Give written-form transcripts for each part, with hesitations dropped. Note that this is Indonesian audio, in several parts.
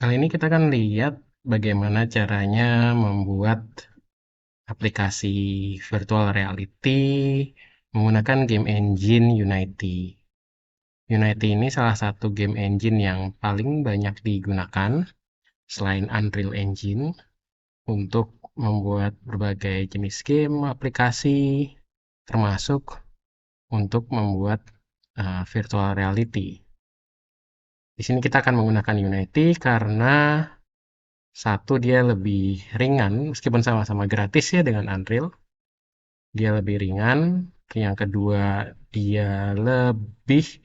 Kali ini kita akan lihat bagaimana caranya membuat aplikasi virtual reality menggunakan game engine Unity. Unity ini salah satu game engine yang paling banyak digunakan selain Unreal Engine untuk membuat berbagai jenis game, aplikasi, termasuk untuk membuat virtual reality. Di sini kita akan menggunakan Unity karena satu, dia lebih ringan, meskipun sama-sama gratis ya dengan Unreal. Dia lebih ringan. Yang kedua, dia lebih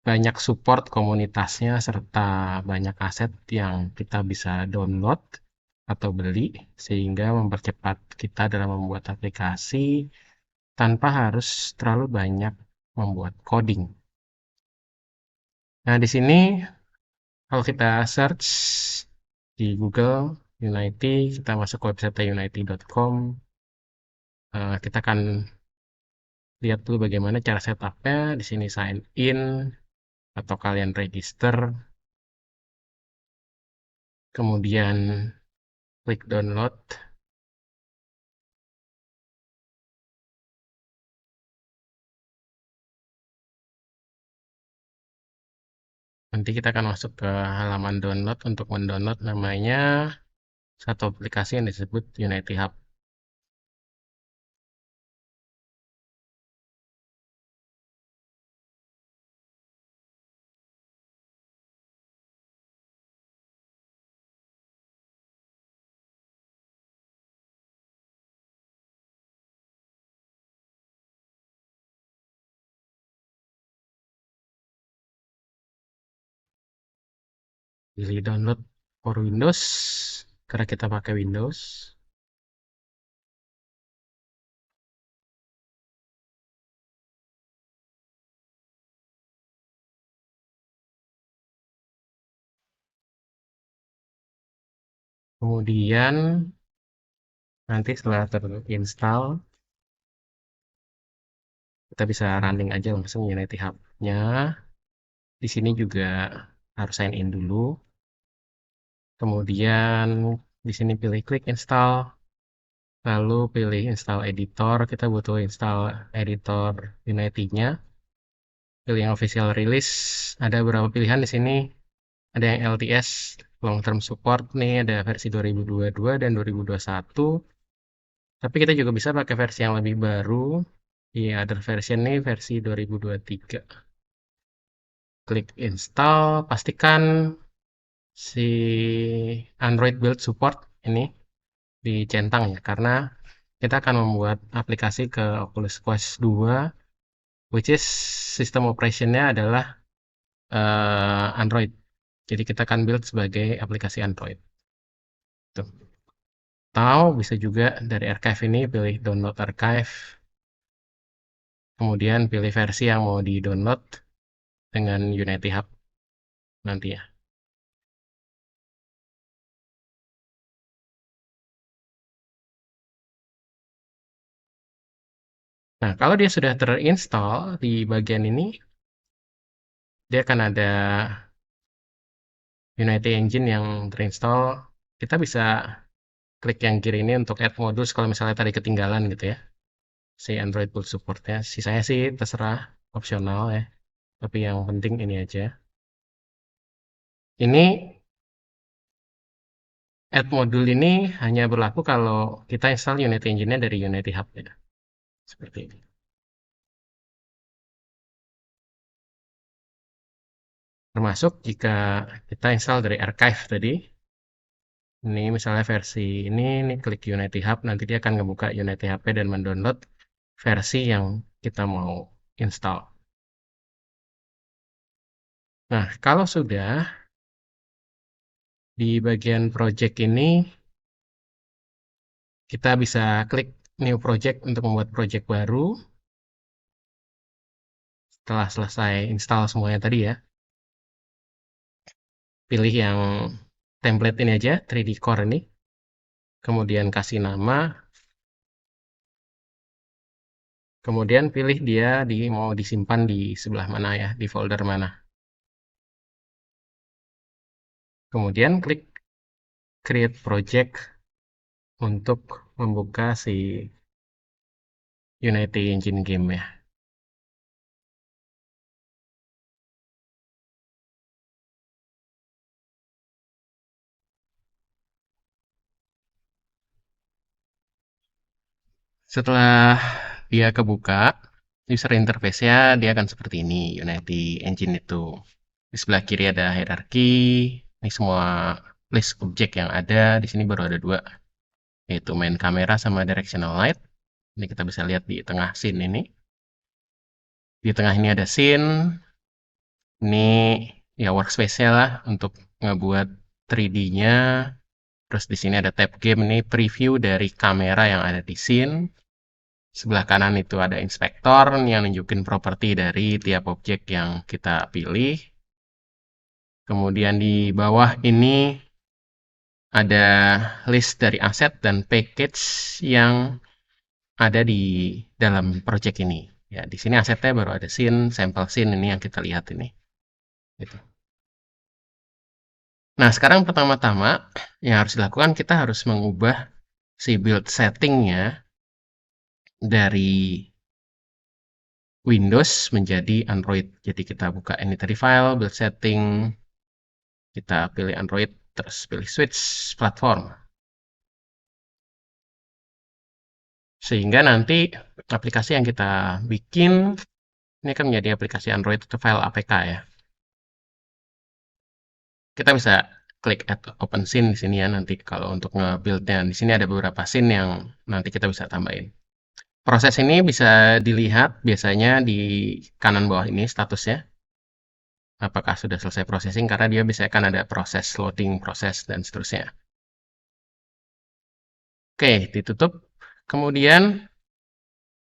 banyak support komunitasnya, serta banyak aset yang kita bisa download atau beli, sehingga mempercepat kita dalam membuat aplikasi tanpa harus terlalu banyak membuat coding. Nah, di sini kalau kita search di Google Unity, kita masuk ke website unity.com. Kita akan lihat dulu bagaimana cara setupnya. Di sini sign in atau kalian register, kemudian klik download. Nanti kita akan masuk ke halaman download untuk mendownload namanya satu aplikasi yang disebut Unity Hub. Pilih download for Windows karena kita pakai Windows. Kemudian nanti setelah terinstall, kita bisa running aja langsung Unity Hub-nya. Di sini juga harus sign in dulu. Kemudian di sini pilih klik install. Lalu pilih install editor. Kita butuh install editor Unity-nya. Pilih yang official release. Ada beberapa pilihan di sini. Ada yang LTS, long term support nih, ada versi 2022 dan 2021. Tapi kita juga bisa pakai versi yang lebih baru. Di other version nih versi 2023. Klik install, pastikan si Android build support ini dicentang ya, karena kita akan membuat aplikasi ke Oculus Quest 2, which is sistem operationnya adalah Android. Jadi kita akan build sebagai aplikasi Android. Tuh. Atau bisa juga dari archive ini pilih download archive, kemudian pilih versi yang mau di-download dengan Unity Hub nanti ya. Nah, kalau dia sudah terinstall di bagian ini, dia akan ada Unity Engine yang terinstall. Kita bisa klik yang kiri ini untuk add modules kalau misalnya tadi ketinggalan gitu ya. Si Android full support-nya. Sisanya sih terserah, opsional ya. Tapi yang penting ini aja. Ini add modul ini hanya berlaku kalau kita install Unity Engine-nya dari Unity Hub ya. Seperti ini. Termasuk jika kita install dari archive tadi. Ini misalnya versi ini klik Unity Hub, nanti dia akan ngebuka Unity HP dan mendownload versi yang kita mau install. Nah, kalau sudah di bagian project ini, kita bisa klik new project untuk membuat project baru. Setelah selesai install semuanya tadi ya. Pilih yang template ini aja, 3D Core ini. Kemudian kasih nama. Kemudian pilih dia mau disimpan di sebelah mana ya, di folder mana. Kemudian klik create project untuk membuka si Unity Engine game ya. Setelah dia kebuka, user interface-nya dia akan seperti ini, Unity Engine itu. Di sebelah kiri ada hierarki, ini semua list objek yang ada, di sini baru ada dua, yaitu main kamera sama directional light. Ini kita bisa lihat di tengah scene ini. Di tengah ini ada scene, ini ya workspace-nya lah untuk ngebuat 3D-nya. Terus di sini ada tab game, ini preview dari kamera yang ada di scene. Sebelah kanan itu ada inspektor yang nunjukin properti dari tiap objek yang kita pilih. Kemudian di bawah ini ada list dari aset dan package yang ada di dalam project ini. Ya, di sini asetnya baru ada scene, sampel scene ini yang kita lihat ini. Gitu. Nah, sekarang pertama-tama yang harus dilakukan kita harus mengubah si build settingnya dari Windows menjadi Android. Jadi kita buka ini tadi file, build setting, kita pilih Android, terus pilih switch platform. Sehingga nanti aplikasi yang kita bikin, ini akan menjadi aplikasi Android itu file APK ya. Kita bisa klik add open scene di sini ya nanti kalau untuk nge-build-nya. Di sini ada beberapa scene yang nanti kita bisa tambahin. Proses ini bisa dilihat biasanya di kanan bawah ini statusnya. Apakah sudah selesai processing, karena dia bisa akan ada proses loading, proses, dan seterusnya. Oke, ditutup. Kemudian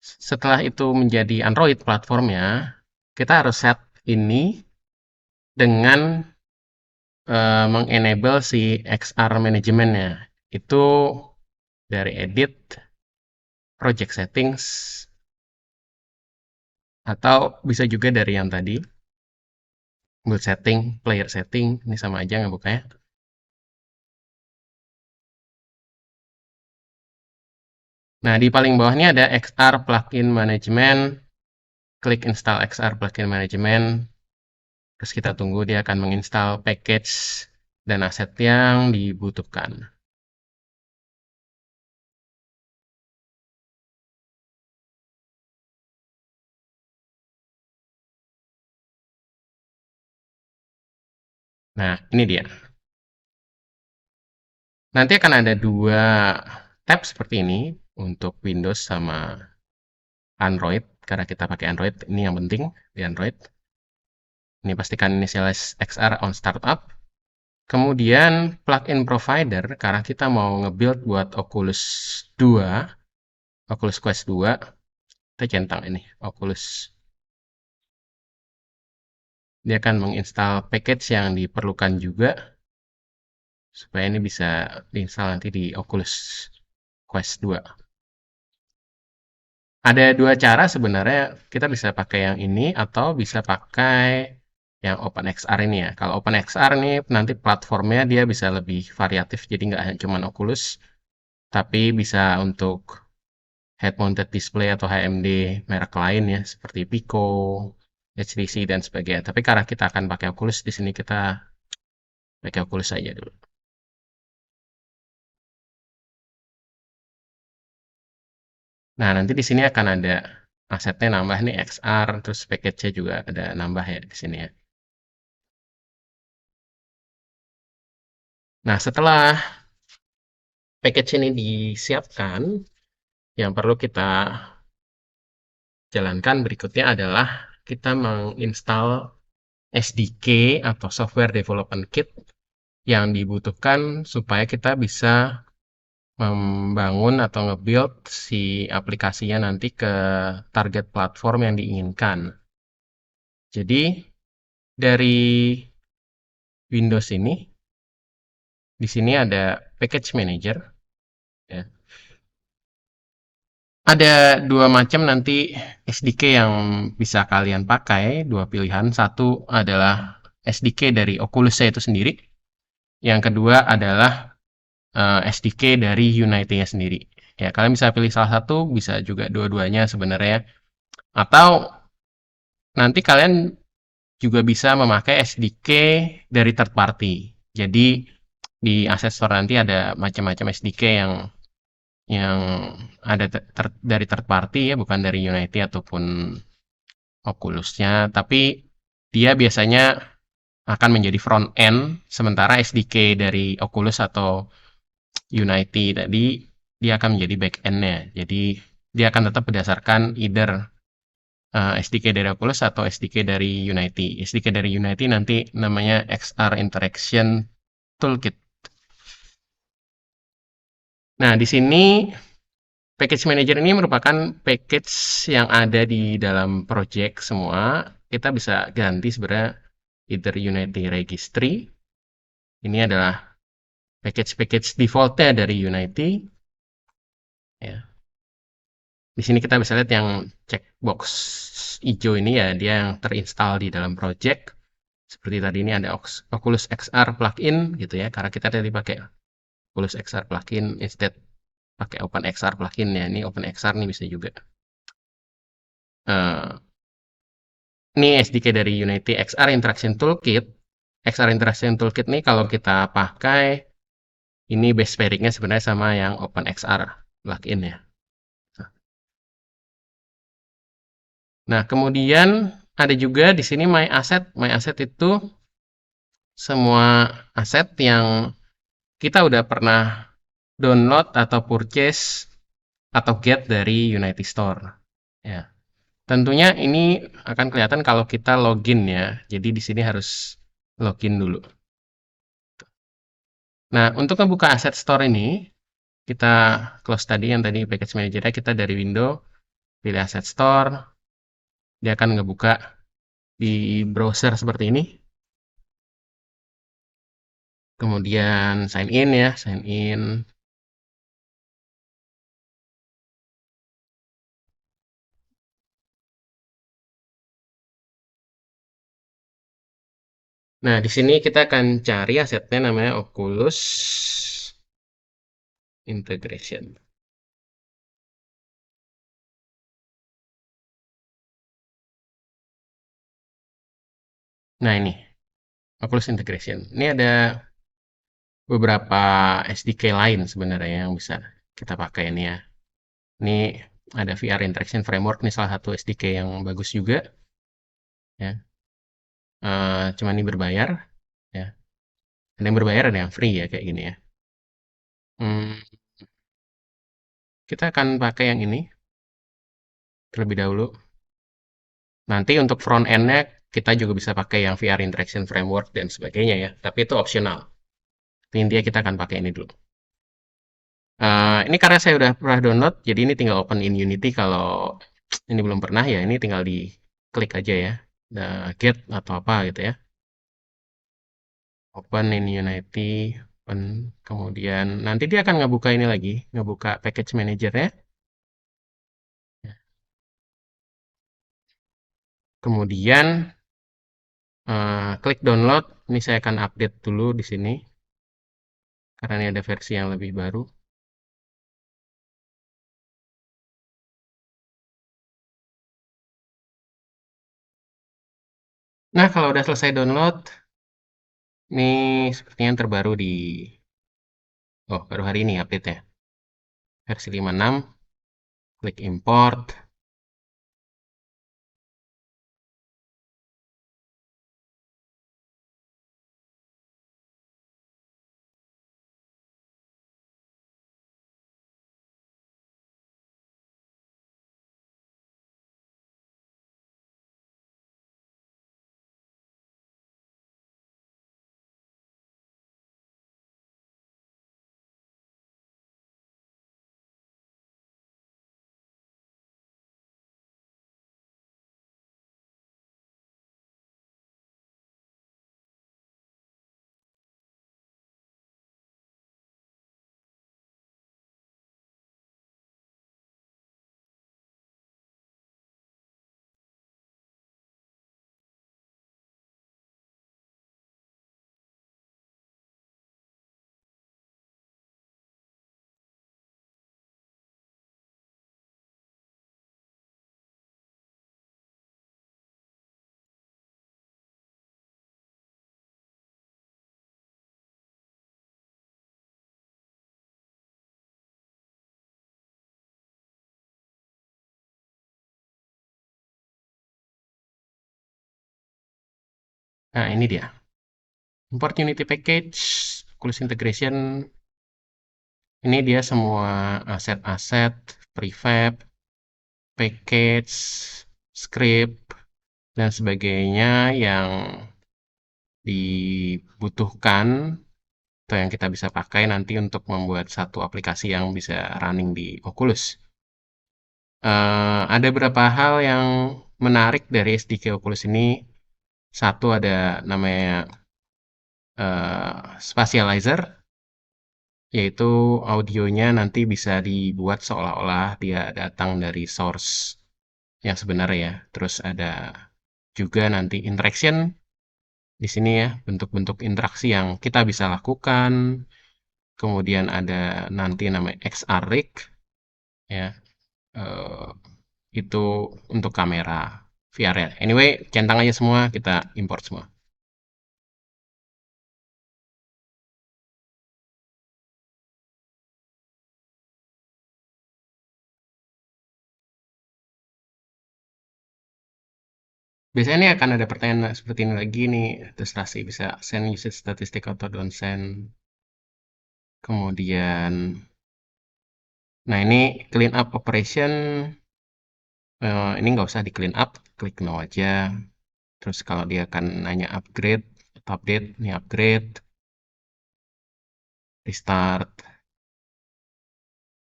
setelah itu menjadi Android platformnya, kita harus set ini dengan mengenable si XR manajemennya. Itu dari edit, project settings, atau bisa juga dari yang tadi, build setting, player setting, ini sama aja ngebukanya. Nah, di paling bawah ini ada XR Plugin Management. Klik install XR Plugin Management. Terus kita tunggu dia akan menginstal package dan aset yang dibutuhkan. Nah, ini dia. Nanti akan ada dua tab seperti ini untuk Windows sama Android. Karena kita pakai Android, ini yang penting di Android. Ini pastikan initialize XR on startup. Kemudian plugin provider, karena kita mau nge-build buat Oculus 2, Oculus Quest 2, kita centang ini, Oculus. Dia akan menginstal package yang diperlukan juga, supaya ini bisa diinstal nanti di Oculus Quest 2. Ada dua cara sebenarnya, kita bisa pakai yang ini atau bisa pakai yang OpenXR ini ya. Kalau OpenXR ini nanti platformnya dia bisa lebih variatif, jadi nggak hanya cuma Oculus, tapi bisa untuk head-mounted display atau HMD merek lain ya, seperti Pico, HTC, dan sebagainya. Tapi karena kita akan pakai Oculus, di sini kita pakai Oculus saja dulu. Nah, nanti di sini akan ada asetnya nambah nih XR, terus package-nya juga ada nambah ya di sini ya. Nah, setelah package ini disiapkan, yang perlu kita jalankan berikutnya adalah kita menginstal SDK atau Software Development Kit yang dibutuhkan supaya kita bisa membangun atau nge-build si aplikasinya nanti ke target platform yang diinginkan. Jadi dari Windows ini, di sini ada Package Manager. Ya. Ada dua macam nanti SDK yang bisa kalian pakai, dua pilihan. Satu adalah SDK dari Oculus itu sendiri. Yang kedua adalah SDK dari Unity-nya sendiri. Ya, kalian bisa pilih salah satu, bisa juga dua-duanya sebenarnya. Atau nanti kalian juga bisa memakai SDK dari third party. Jadi di Asset Store nanti ada macam-macam SDK yang ada dari third party ya, bukan dari Unity ataupun Oculus-nya, tapi dia biasanya akan menjadi front end, sementara SDK dari Oculus atau Unity tadi dia akan menjadi back end-nya. Jadi dia akan tetap berdasarkan either SDK dari Oculus atau SDK dari Unity. SDK dari Unity nanti namanya XR Interaction Toolkit. Nah, di sini package manager ini merupakan package yang ada di dalam project semua. Kita bisa ganti sebenarnya either Unity Registry. Ini adalah package-package defaultnya dari Unity. Ya. Di sini kita bisa lihat yang checkbox hijau ini ya, dia yang terinstall di dalam project. Seperti tadi ini ada Oculus XR plugin gitu ya, karena kita tadi pakai Oculus XR plugin instead pakai OpenXR plugin ya. Ini OpenXR nih bisa juga. Ini SDK dari Unity XR Interaction Toolkit. XR Interaction Toolkit nih kalau kita pakai, ini base pairing-nya sebenarnya sama yang OpenXR plugin ya. Nah, kemudian ada juga di sini My Asset. My Asset itu semua aset yang kita udah pernah download atau purchase atau get dari Unity Store. Ya. Tentunya ini akan kelihatan kalau kita login ya. Jadi di sini harus login dulu. Nah, untuk membuka Asset Store ini, kita close tadi yang tadi package manager-nya, kita dari window, pilih Asset Store, dia akan ngebuka di browser seperti ini. Kemudian sign in ya, sign in. Nah, di sini kita akan cari asetnya namanya Oculus Integration. Nah, ini Oculus Integration. Ini ada beberapa SDK lain sebenarnya yang bisa kita pakai ini ya. Ini ada VR Interaction Framework, ini salah satu SDK yang bagus juga ya. Cuman ini berbayar ya. Ada yang berbayar, ada yang free ya kayak gini ya. Hmm, kita akan pakai yang ini terlebih dahulu. Nanti untuk front end-nya kita juga bisa pakai yang VR Interaction Framework dan sebagainya ya. Tapi itu optional. Intinya kita akan pakai ini dulu. Ini karena saya udah pernah download, jadi ini tinggal open in Unity. Kalau ini belum pernah ya, ini tinggal di klik aja ya. Get atau apa gitu ya. Open in Unity. Open. Kemudian nanti dia akan ngebuka ini lagi. Ngebuka package manager ya. Kemudian klik download. Ini saya akan update dulu di sini. Karena ini ada versi yang lebih baru. Nah, kalau udah selesai download, ini sepertinya yang terbaru di baru hari ini update ya. Versi 56, klik import. Nah, ini dia. Import Unity Package, Oculus Integration. Ini dia semua aset-aset, prefab, package, script, dan sebagainya yang dibutuhkan atau yang kita bisa pakai nanti untuk membuat satu aplikasi yang bisa running di Oculus. Ada beberapa hal yang menarik dari SDK Oculus ini. Satu ada namanya spatializer, yaitu audionya nanti bisa dibuat seolah-olah dia datang dari source yang sebenarnya. Terus ada juga nanti interaction di sini ya, bentuk-bentuk interaksi yang kita bisa lakukan. Kemudian ada nanti namanya XR rig ya. eh, itu untuk kamera VR ya. Anyway, centang aja semua, kita import semua. Biasanya ini akan ada pertanyaan seperti ini lagi nih, terserah sih bisa send usage statistik atau don't send. Kemudian, nah ini clean up operation, ini nggak usah di clean up, klik no aja. Terus kalau dia akan nanya upgrade, atau update, ini upgrade, restart,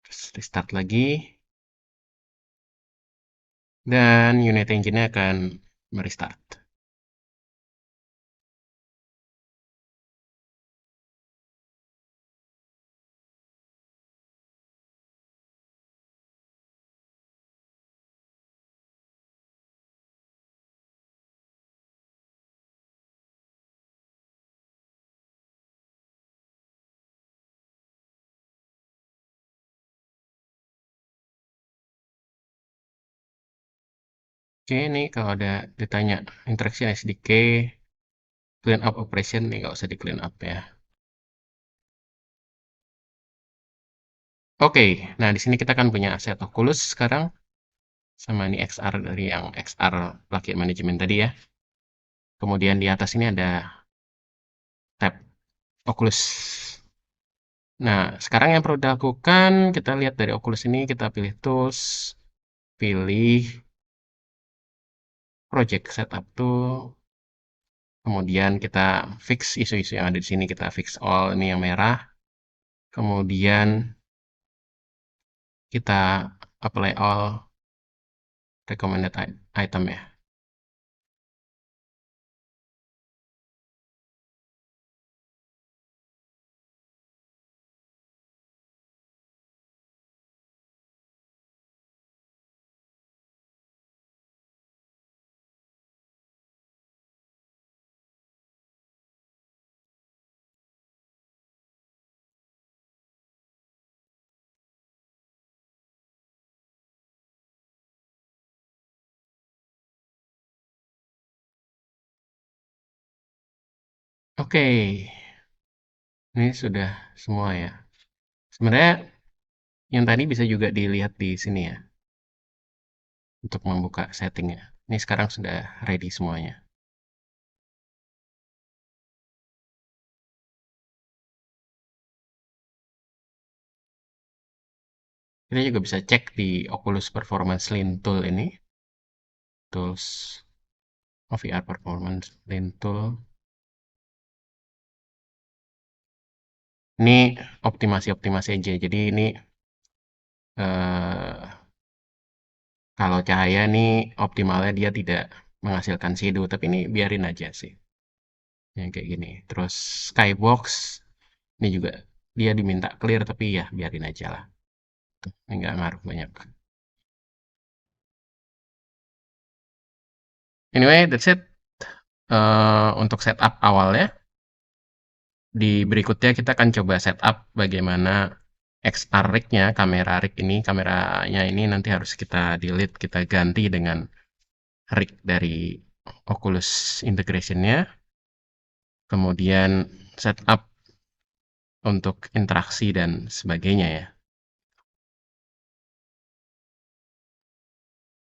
terus restart lagi, dan unit engine-nya akan merestart. Oke, ini kalau ada ditanya interaction SDK, clean up operation, nih nggak usah di clean up ya. Oke, nah di sini kita kan punya aset Oculus sekarang, sama ini XR dari yang XR Plugin Management tadi ya. Kemudian di atas ini ada tab Oculus. Nah, sekarang yang perlu dilakukan, kita lihat dari Oculus ini, kita pilih Tools, pilih Project Setup Tool, kemudian kita fix isu-isu yang ada di sini, kita fix all, ini yang merah. Kemudian kita apply all recommended item ya. Oke, ini sudah semua ya. Sebenarnya yang tadi bisa juga dilihat di sini ya, untuk membuka settingnya. Ini sekarang sudah ready semuanya. Kita juga bisa cek di Oculus Performance Link Tool ini. Tools VR Performance Link Tool. Ini optimasi-optimasi aja. Jadi ini eh, kalau cahaya nih optimalnya dia tidak menghasilkan shadow, tapi ini biarin aja sih. Yang kayak gini. Terus Skybox ini juga dia diminta clear, tapi ya biarin aja lah. Tuh, ini nggak ngaruh banyak. Anyway, that's it. Untuk setup awalnya. Di berikutnya kita akan coba setup bagaimana XR rig-nya, kamera rig ini, kameranya ini nanti harus kita delete, kita ganti dengan rig dari Oculus Integration-nya. Kemudian setup untuk interaksi dan sebagainya ya.